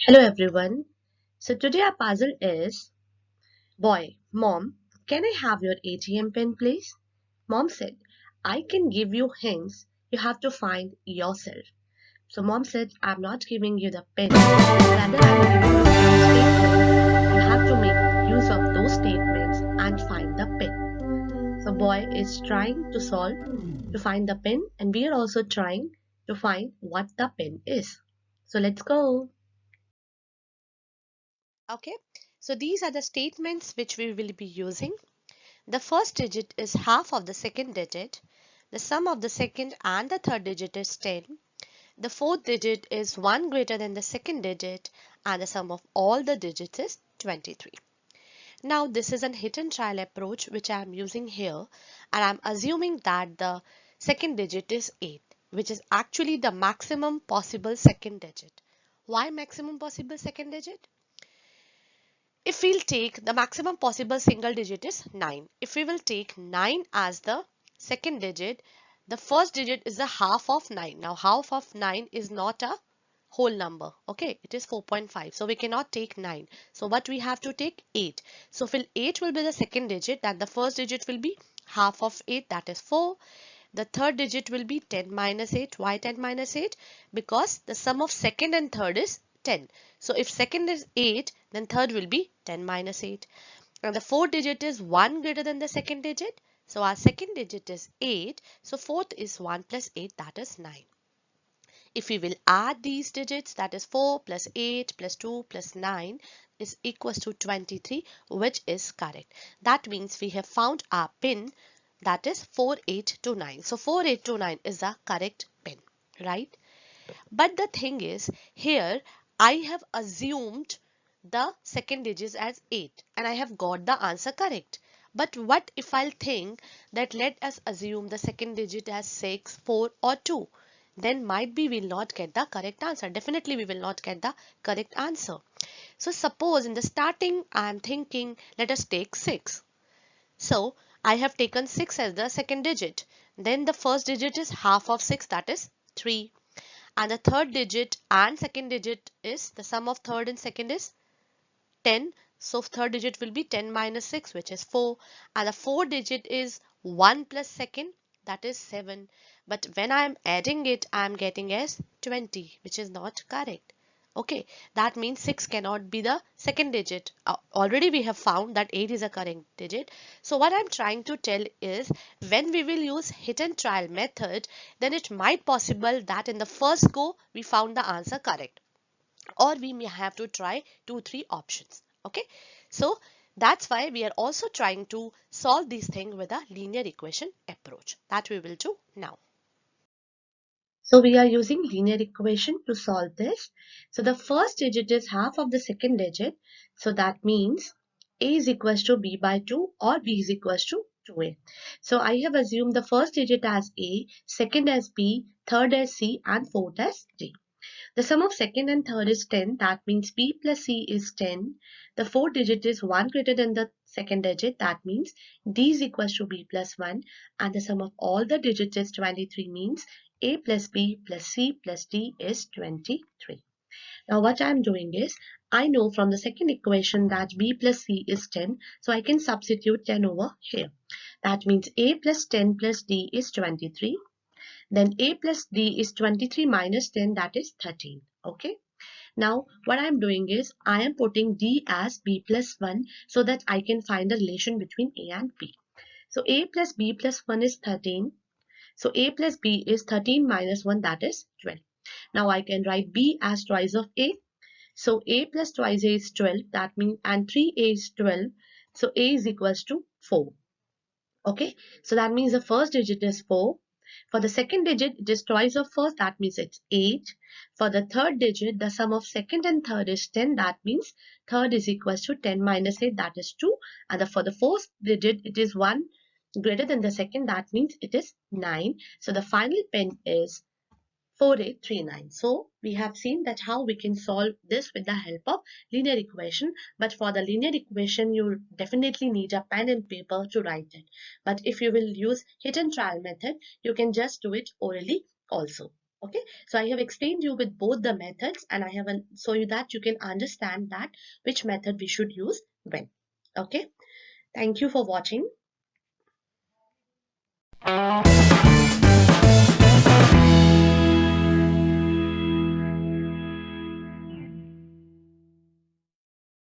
Hello everyone. So today our puzzle is, boy, mom, can I have your ATM pin please? Mom said, I can give you hints. You have to find yourself. So mom said, I'm not giving you the pin. Rather, I'm giving you some statements. You have to make use of those statements and find the pin. So boy is trying to solve to find the pin, and we are also trying to find what the pin is. So let's go. Okay, so these are the statements which we will be using. The first digit is half of the second digit. The sum of the second and the third digit is 10. The fourth digit is 1 greater than the second digit, and the sum of all the digits is 23. Now this is an hit and trial approach which I am using here, and I'm assuming that the second digit is 8, which is actually the maximum possible second digit. Why maximum possible second digit? If we'll take the maximum possible single digit is 9. If we will take 9 as the second digit, the first digit is the half of 9. Now half of 9 is not a whole number. Okay, it is 4.5. So we cannot take 9. So what we have to take 8. So 8 will be the second digit, that the first digit will be half of 8, that is 4. The third digit will be 10 minus 8. Why 10 minus 8? Because the sum of second and third is 10. So if second is 8, then third will be 10 minus 8. And the fourth digit is 1 greater than the second digit. So our second digit is 8. So fourth is 1 plus 8, that is 9. If we will add these digits, that is 4 plus 8 plus 2 plus 9 is equals to 23, which is correct. That means we have found our pin, that is 4829. So 4829 is the correct pin, right? But the thing is, here I have assumed the second digit as 8 and I have got the answer correct. But what if I'll think that let us assume the second digit as 6, 4 or 2? Then might be we'll not get the correct answer. Definitely we will not get the correct answer. So suppose in the starting I am thinking let us take 6. So I have taken 6 as the second digit. Then the first digit is half of 6, that is 3. And the third digit and second digit is the sum of third and second is 10. So third digit will be 10 minus 6, which is 4. And the fourth digit is 1 plus second, that is 7. But when I am adding it, I am getting as 20, which is not correct. Okay, that means 6 cannot be the second digit. Already we have found that 8 is a correct digit. So what I'm trying to tell is, when we will use hit and trial method, then it might possible that in the first go we found the answer correct, or we may have to try 2 3 options. Okay, so that's why we are also trying to solve these things with a linear equation approach that we will do now. So we are using linear equation to solve this. So the first digit is half of the second digit. So that means a is equals to b by 2 or b is equals to 2a. So I have assumed the first digit as a, second as b, third as c and fourth as d. The sum of second and third is 10. That means b plus c is 10. The fourth digit is 1 greater than the second digit. That means d is equals to b plus 1. And the sum of all the digits is 23, means a plus b plus c plus d is 23. Now what I am doing is, I know from the second equation that b plus c is 10. So I can substitute 10 over here. That means a plus 10 plus d is 23. Then a plus d is 23 minus 10, that is 13. Okay. Now what I am doing is, I am putting d as b plus 1 so that I can find the relation between a and b. So a plus b plus 1 is 13. So a plus b is 13 minus 1, that is 12. Now I can write b as twice of a. So a plus twice a is 12. That means, and 3a is 12. So a is equals to 4. Okay. So that means the first digit is 4. For the second digit, it is twice of first, that means it's 8. For the third digit, the sum of second and third is 10, that means third is equals to 10 minus 8, that is 2. And for the fourth digit, it is 1 greater than the second, that means it is 9. So the final pin is 4839. So we have seen that how we can solve this with the help of linear equation. But for the linear equation, you definitely need a pen and paper to write it. But if you will use hit and trial method, you can just do it orally also. Okay, so I have explained you with both the methods, and I have so you that you can understand that which method we should use when. Okay, thank you for watching.